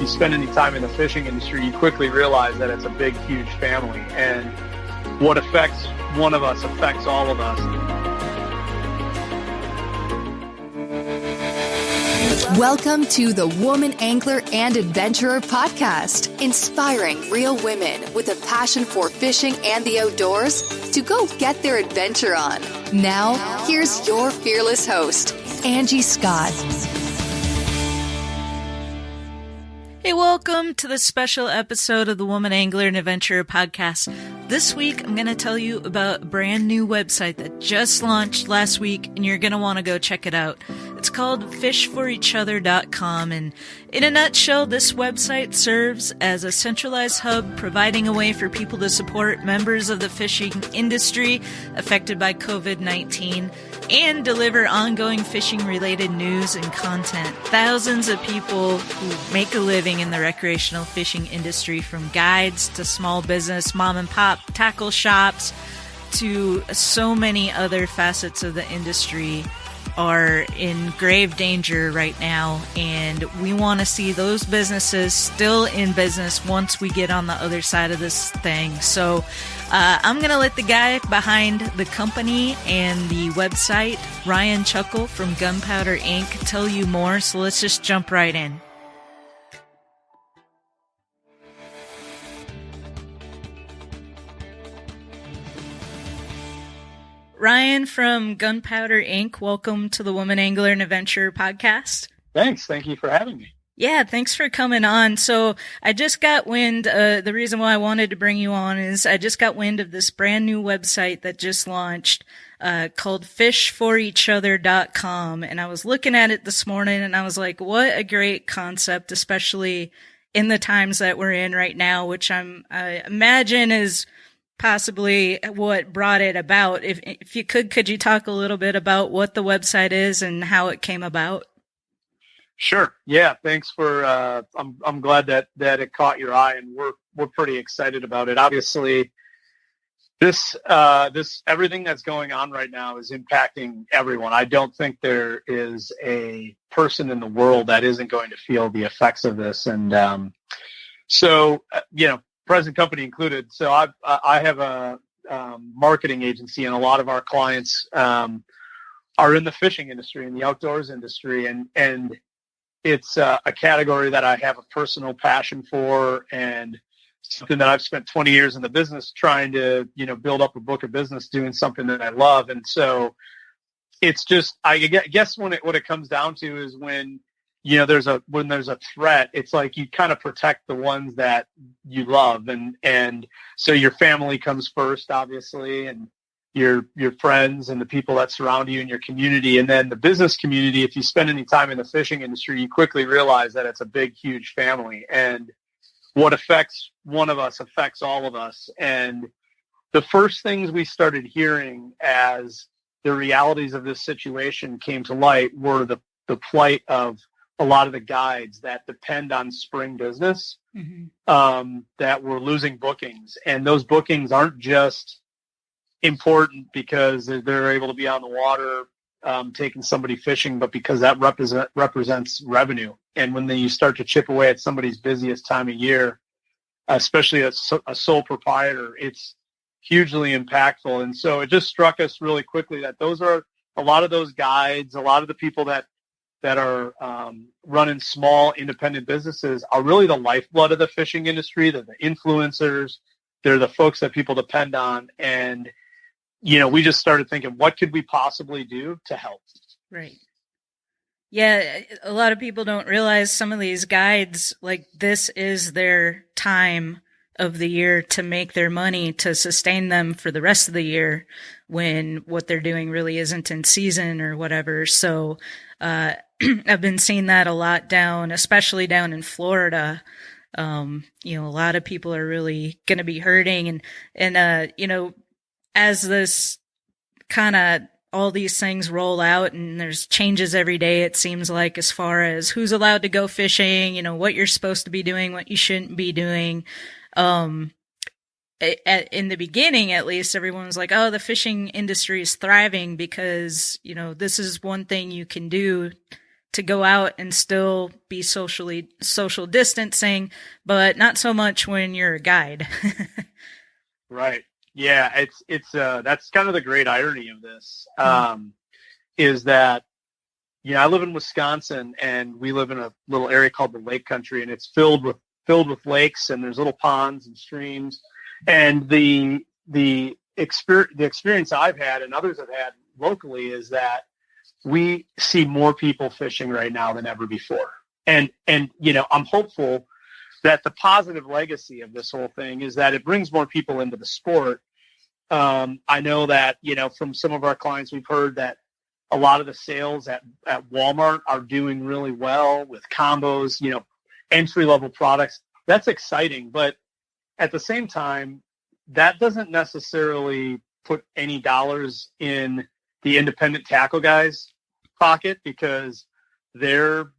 you spend any time in the fishing industry, you quickly realize that it's a big, huge family. And what affects one of us affects all of us. Welcome to the Woman Angler and Adventurer podcast, inspiring real women with a passion for fishing and the outdoors to go get their adventure on. Now, here's your fearless host, Angie Scott. Hey, welcome to the special episode of the Woman Angler and Adventurer podcast. This week, I'm going to tell you about a brand new website that just launched last week, and you're going to want to go check it out. It's called fishforeachother.com, and in a nutshell, this website serves as a centralized hub providing a way for people to support members of the fishing industry affected by COVID-19 and deliver ongoing fishing-related news and content. Thousands of people who make a living in the recreational fishing industry, from guides to small business, mom and pop tackle shops, to so many other facets of the industry, are in grave danger right now, and we want to see those businesses still in business once we get on the other side of this thing. So I'm going to let the guy behind the company and the website, Ryan Chuckle from Gunpowder Inc., tell you more. So let's just jump right in. Ryan from Gunpowder Inc., welcome to the Woman Angler and Adventurer podcast. Thanks. Thank you for having me. Yeah, thanks for coming on. So I just got wind, the reason why I wanted to bring you on is I just got wind of this brand new website that just launched called fishforeachother.com. And I was looking at it this morning and I was like, what a great concept, especially in the times that we're in right now, which I imagine is possibly what brought it about. If you could you talk a little bit about what the website is and how it came about? Sure. Yeah. Thanks for, I'm glad that it caught your eye, and we're pretty excited about it. Obviously, this everything that's going on right now is impacting everyone. I don't think there is a person in the world that isn't going to feel the effects of this. And, present company included. So I have a marketing agency, and a lot of our clients are in the fishing industry, in the outdoors industry, and it's a category that I have a personal passion for, and something that I've spent 20 years in the business trying to build up a book of business doing something that I love. And so it's just, I guess what it comes down to is when there's a threat, it's like you kind of protect the ones that you love. And so your family comes first, obviously, and your friends and the people that surround you in your community. And then the business community, if you spend any time in the fishing industry, you quickly realize that it's a big, huge family. And what affects one of us affects all of us. And the first things we started hearing as the realities of this situation came to light were the plight of a lot of the guides that depend on spring business, that were losing bookings. And those bookings aren't just important because they're able to be on the water taking somebody fishing, but because that represents revenue. And when you start to chip away at somebody's busiest time of year, especially a sole proprietor, it's hugely impactful. And so it just struck us really quickly that those are a lot of those guides, a lot of the people that are running small independent businesses are really the lifeblood of the fishing industry. They're the influencers. They're the folks that people depend on. And, we just started thinking, what could we possibly do to help? Right. Yeah, a lot of people don't realize some of these guides, like, this is their time of the year to make their money to sustain them for the rest of the year, when what they're doing really isn't in season or whatever. So I've been seeing that a lot especially down in Florida. A lot of people are really going to be hurting, and as this kind of all these things roll out and there's changes every day, it seems like, as far as who's allowed to go fishing, what you're supposed to be doing, what you shouldn't be doing. In the beginning, at least, everyone was like, oh, the fishing industry is thriving because, this is one thing you can do to go out and still be social distancing, but not so much when you're a guide. Right. Yeah. It's that's kind of the great irony of this, is that, I live in Wisconsin, and we live in a little area called the Lake Country, and it's filled with lakes, and there's little ponds and streams. And the experience I've had and others have had locally is that we see more people fishing right now than ever before. And I'm hopeful that the positive legacy of this whole thing is that it brings more people into the sport. I know that, from some of our clients, we've heard that a lot of the sales at Walmart are doing really well with combos, entry-level products. That's exciting. But at the same time, that doesn't necessarily put any dollars in the independent tackle guys' pocket, because they're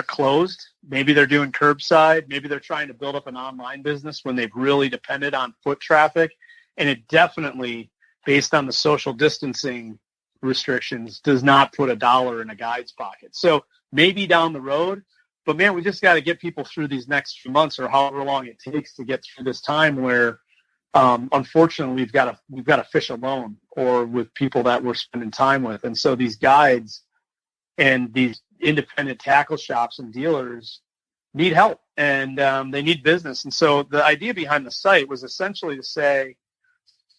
closed. Maybe they're doing curbside. Maybe they're trying to build up an online business when they've really depended on foot traffic. And it definitely, based on the social distancing restrictions, does not put a dollar in a guide's pocket. So maybe down the road, but man, we just got to get people through these next few months, or however long it takes to get through this time where, unfortunately, we've got to fish alone or with people that we're spending time with. And so these guides and these independent tackle shops and dealers need help, and they need business. And so the idea behind the site was essentially to say,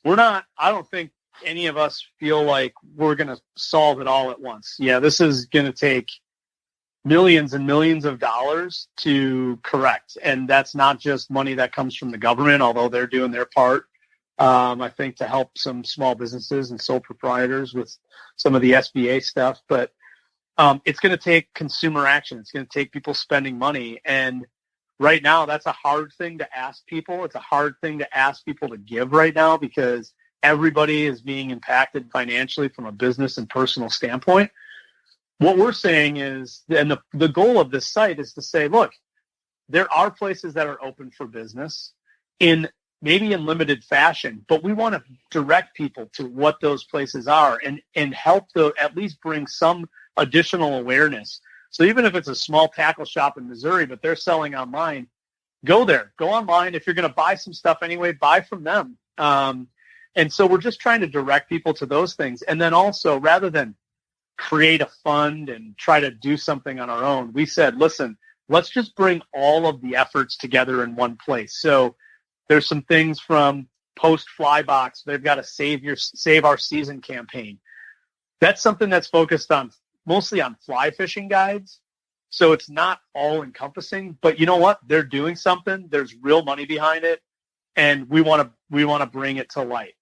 I don't think any of us feel like we're going to solve it all at once. Yeah, this is going to take millions and millions of dollars to correct. And that's not just money that comes from the government, although they're doing their part, I think, to help some small businesses and sole proprietors with some of the SBA stuff. But it's going to take consumer action. It's going to take people spending money. And right now, that's a hard thing to ask people. It's a hard thing to ask people to give right now, because everybody is being impacted financially from a business and personal standpoint. What we're saying is, and the goal of this site is to say, look, there are places that are open for business maybe in limited fashion, but we want to direct people to what those places are and help at least bring some additional awareness. So even if it's a small tackle shop in Missouri, but they're selling online, go there, go online. If you're going to buy some stuff anyway, buy from them. And so we're just trying to direct people to those things. And then also, rather than create a fund and try to do something on our own, we said, listen, let's just bring all of the efforts together in one place. So there's some things from Post Fly Box. They've got a Save Our Season campaign. That's something that's focused on mostly on fly fishing guides. So it's not all encompassing, but you know what? They're doing something. There's real money behind it, and we want to bring it to light.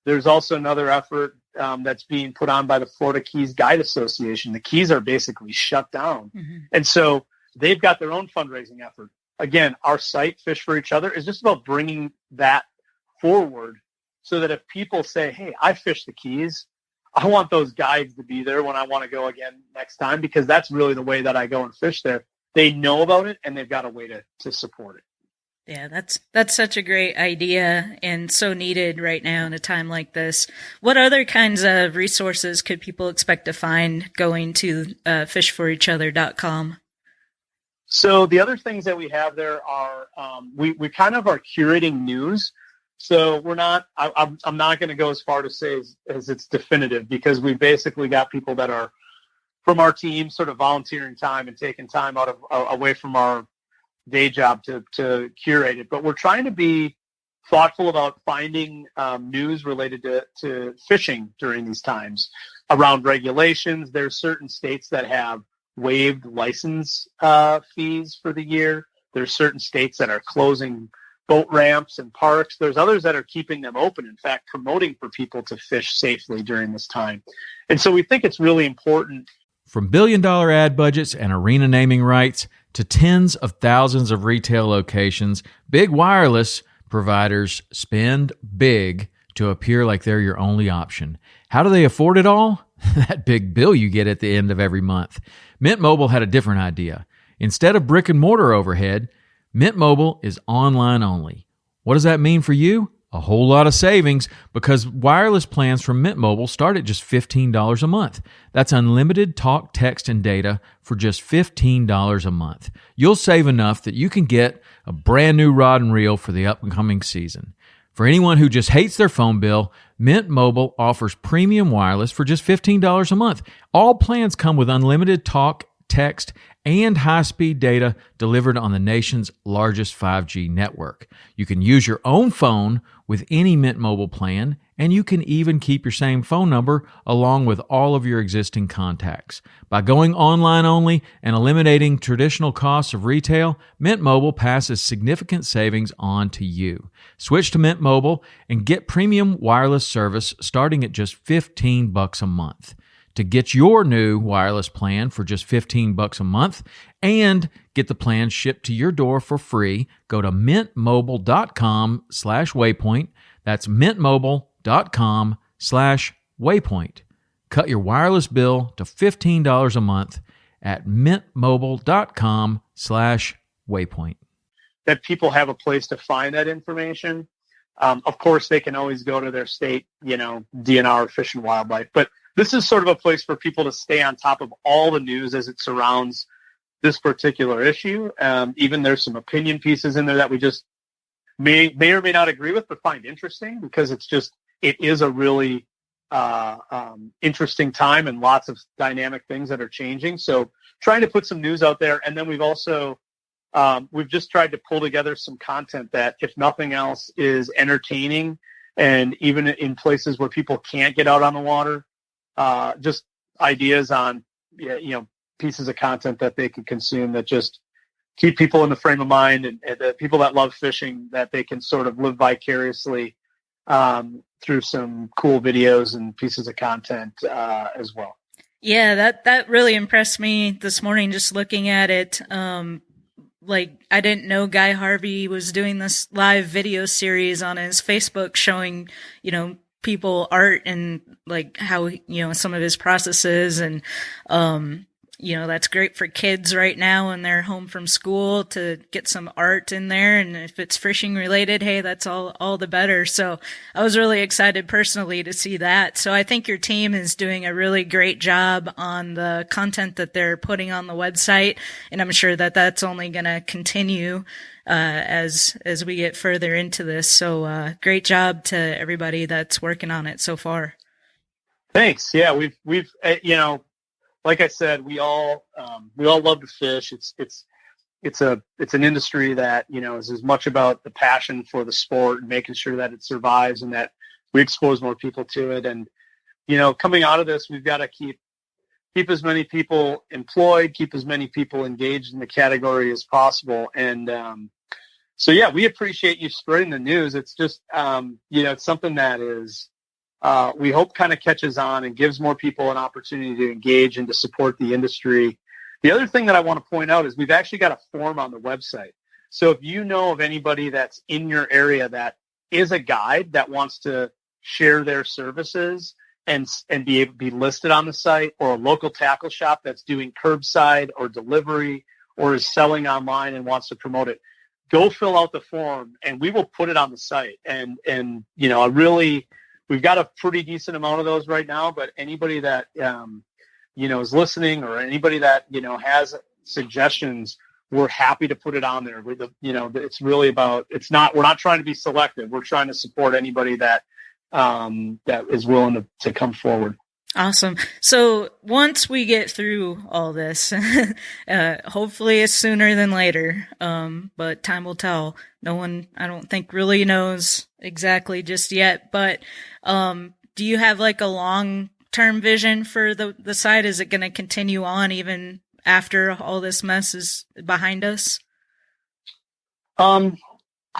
There's also another effort that's being put on by the Florida Keys Guide Association. The Keys are basically shut down. Mm-hmm. And so they've got their own fundraising effort. Again, our site, Fish for Each Other, is just about bringing that forward so that if people say, hey, I fish the Keys, I want those guides to be there when I want to go again next time, because that's really the way that I go and fish there. They know about it, and they've got a way to support it. Yeah, that's such a great idea and so needed right now in a time like this. What other kinds of resources could people expect to find going to fishforeachother.com? So the other things that we have there are we kind of are curating news. So I'm not going to go as far to say as it's definitive, because we basically got people that are from our team sort of volunteering time and taking time away from our day job to curate it. But we're trying to be thoughtful about finding news related to fishing during these times around regulations. There's certain states that have waived license fees for the year. There's certain states that are closing boat ramps and parks. There's others that are keeping them open, in fact, promoting for people to fish safely during this time. And so we think it's really important. From billion-dollar ad budgets and arena naming rights to tens of thousands of retail locations, big wireless providers spend big to appear like they're your only option. How do they afford it all? That big bill you get at the end of every month. Mint Mobile had a different idea. Instead of brick and mortar overhead, Mint Mobile is online only. What does that mean for you? a whole lot of savings because wireless plans from Mint Mobile start at just $15 a month. That's unlimited talk, text, and data for just $15 a month. You'll save enough that you can get a brand new rod and reel for the upcoming season. For anyone who just hates their phone bill, Mint Mobile offers premium wireless for just $15 a month. All plans come with unlimited talk, text, and high-speed data delivered on the nation's largest 5G network. You can use your own phone with any Mint Mobile plan, and you can even keep your same phone number along with all of your existing contacts. By going online only and eliminating traditional costs of retail, Mint Mobile passes significant savings on to you. Switch to Mint Mobile and get premium wireless service starting at just $15 a month. To get your new wireless plan for just $15 a month and get the plan shipped to your door for free, go to mintmobile.com/waypoint. That's mintmobile.com/waypoint. Cut your wireless bill to $15 a month at mintmobile.com/waypoint. That people have a place to find that information. Of course, they can always go to their state, DNR, Fish and Wildlife, but this is sort of a place for people to stay on top of all the news as it surrounds this particular issue. Even there's some opinion pieces in there that we just may or may not agree with, but find interesting because it is a really interesting time and lots of dynamic things that are changing. So trying to put some news out there. And then we've also, we've just tried to pull together some content that, if nothing else, is entertaining. And even in places where people can't get out on the water, just ideas on, pieces of content that they can consume that just keep people in the frame of mind and the people that love fishing, that they can sort of live vicariously through some cool videos and pieces of content as well. Yeah, that really impressed me this morning, just looking at it. I didn't know Guy Harvey was doing this live video series on his Facebook showing, people art and how, some of his processes and, that's great for kids right now when they're home from school to get some art in there. And if it's fishing related, hey, that's all the better. So I was really excited personally to see that. So I think your team is doing a really great job on the content that they're putting on the website. And I'm sure that that's only going to continue as we get further into this. So great job to everybody that's working on it so far. Thanks. Yeah, we've like I said, we all love to fish. It's an industry that is as much about the passion for the sport and making sure that it survives and that we expose more people to it. And coming out of this, we've got to keep as many people employed, keep as many people engaged in the category as possible. And so yeah, we appreciate you spreading the news. It's just it's something that is. We hope kind of catches on and gives more people an opportunity to engage and to support the industry. The other thing that I want to point out is we've actually got a form on the website. So if you know of anybody that's in your area that is a guide that wants to share their services and be listed on the site, or a local tackle shop that's doing curbside or delivery or is selling online and wants to promote it, go fill out the form and we will put it on the site. And we've got a pretty decent amount of those right now, but anybody that, is listening, or anybody that, has suggestions, we're happy to put it on there. It's really about, we're not trying to be selective. We're trying to support anybody that is willing to come forward. Awesome. So once we get through all this, hopefully it's sooner than later, but time will tell. No one, I don't think, really knows exactly just yet. But do you have a long-term vision for the site? Is it going to continue on even after all this mess is behind us? I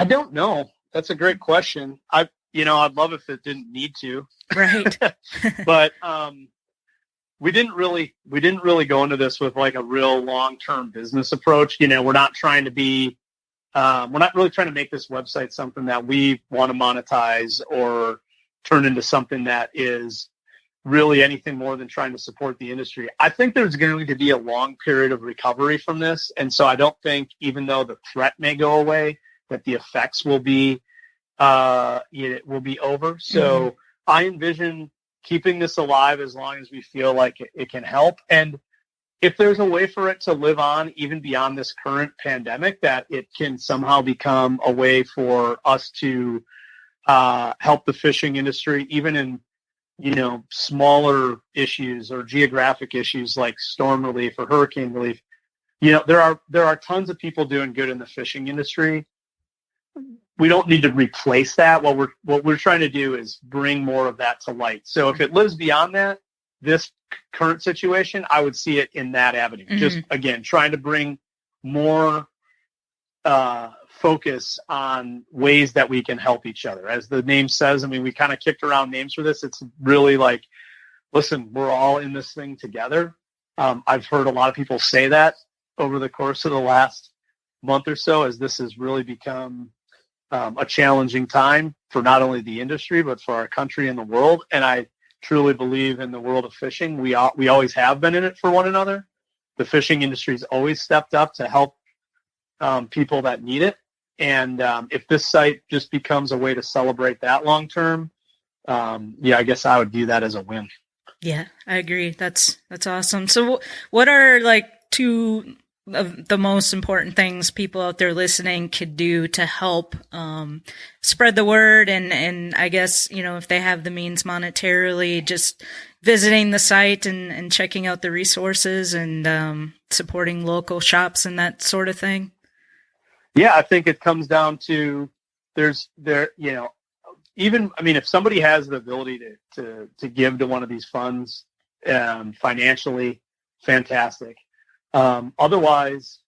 don't know. That's a great question. I'd love if it didn't need to. Right. But we didn't really go into this with a real long-term business approach. We're not trying to be, we're not really trying to make this website something that we want to monetize or turn into something that is really anything more than trying to support the industry. I think there's going to be a long period of recovery from this. And so I don't think, even though the threat may go away, that the effects will be it will be over. So I envision keeping this alive as long as we feel like it can help. And if there's a way for it to live on even beyond this current pandemic, that it can somehow become a way for us to help the fishing industry, even in, smaller issues or geographic issues like storm relief or hurricane relief. There are tons of people doing good in the fishing industry. We don't need to replace that. What we're trying to do is bring more of that to light. So if it lives beyond that, this current situation, I would see it in that avenue. Just again, trying to bring more focus on ways that we can help each other. As the name says, I mean, we kind of kicked around names for this. It's really like, listen, we're all in this thing together. I've heard a lot of people say that over the course of the last month or so, as this has really become a challenging time for not only the industry, but for our country and the world. And I truly believe in the world of fishing. We always have been in it for one another. The fishing industry's always stepped up to help people that need it. And if this site just becomes a way to celebrate that long term, I guess I would view that as a win. Yeah, I agree. That's awesome. So what are like two of the most important things people out there listening could do to help spread the word? And I guess, if they have the means monetarily, just visiting the site and checking out the resources and supporting local shops and that sort of thing? Yeah, I think it comes down to if somebody has the ability to give to one of these funds financially, fantastic. Otherwise,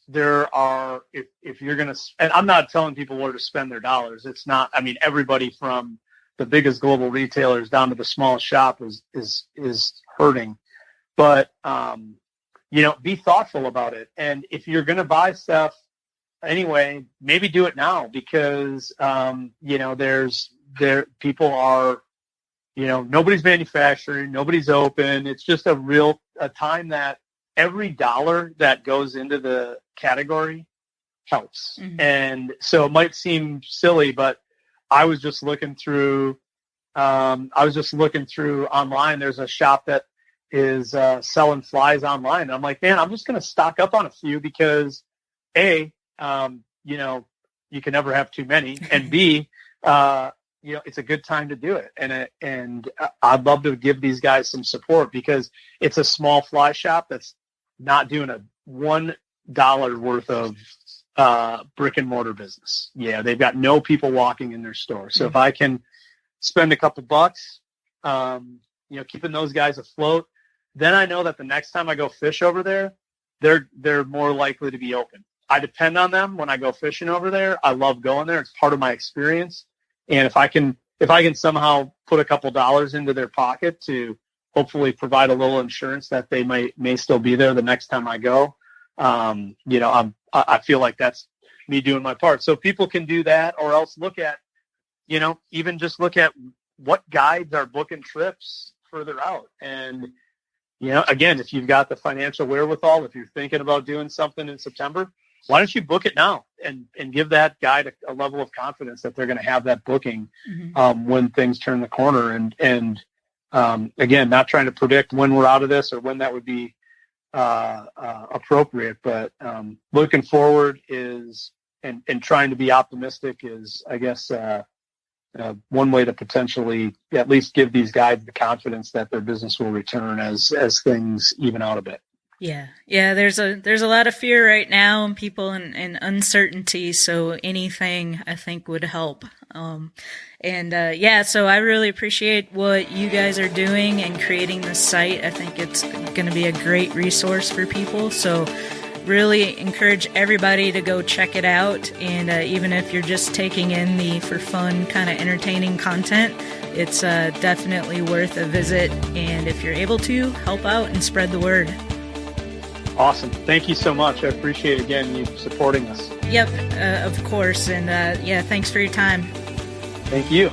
there are, if you're going to, and I'm not telling people where to spend their dollars. It's not, everybody from the biggest global retailers down to the smallest shop is hurting, but, be thoughtful about it. And if you're going to buy stuff anyway, maybe do it now because, people are, nobody's manufacturing, nobody's open. It's just a time that every dollar that goes into the category helps. And so it might seem silly, but I was just looking through online. There's a shop that is selling flies online. And I'm like, man, I'm just going to stock up on a few because A, you can never have too many. And B, it's a good time to do it. And I'd love to give these guys some support because it's a small fly shop that's not doing a $1 worth of brick and mortar business. Yeah, they've got no people walking in their store. So if I can spend a couple bucks, keeping those guys afloat, then I know that the next time I go fish over there, they're more likely to be open. I depend on them when I go fishing over there. I love going there. It's part of my experience. And if I can somehow put a couple dollars into their pocket to hopefully provide a little insurance that they may still be there the next time I go, I feel like that's me doing my part. So people can do that, or else look at what guides are booking trips further out. And, again, if you've got the financial wherewithal, if you're thinking about doing something in September, why don't you book it now and give that guide a level of confidence that they're going to have that booking when things turn the corner. And again, not trying to predict when we're out of this or when that would be appropriate, but looking forward is and trying to be optimistic is, I guess, one way to potentially at least give these guys the confidence that their business will return as things even out a bit. Yeah. There's a lot of fear right now and people in uncertainty. So anything I think would help. So I really appreciate what you guys are doing and creating this site. I think it's going to be a great resource for people. So really encourage everybody to go check it out. And even if you're just taking in the for fun kind of entertaining content, it's definitely worth a visit. And if you're able to, help out and spread the word. Awesome. Thank you so much. I appreciate, again, you supporting us. Yep, of course. And thanks for your time. Thank you.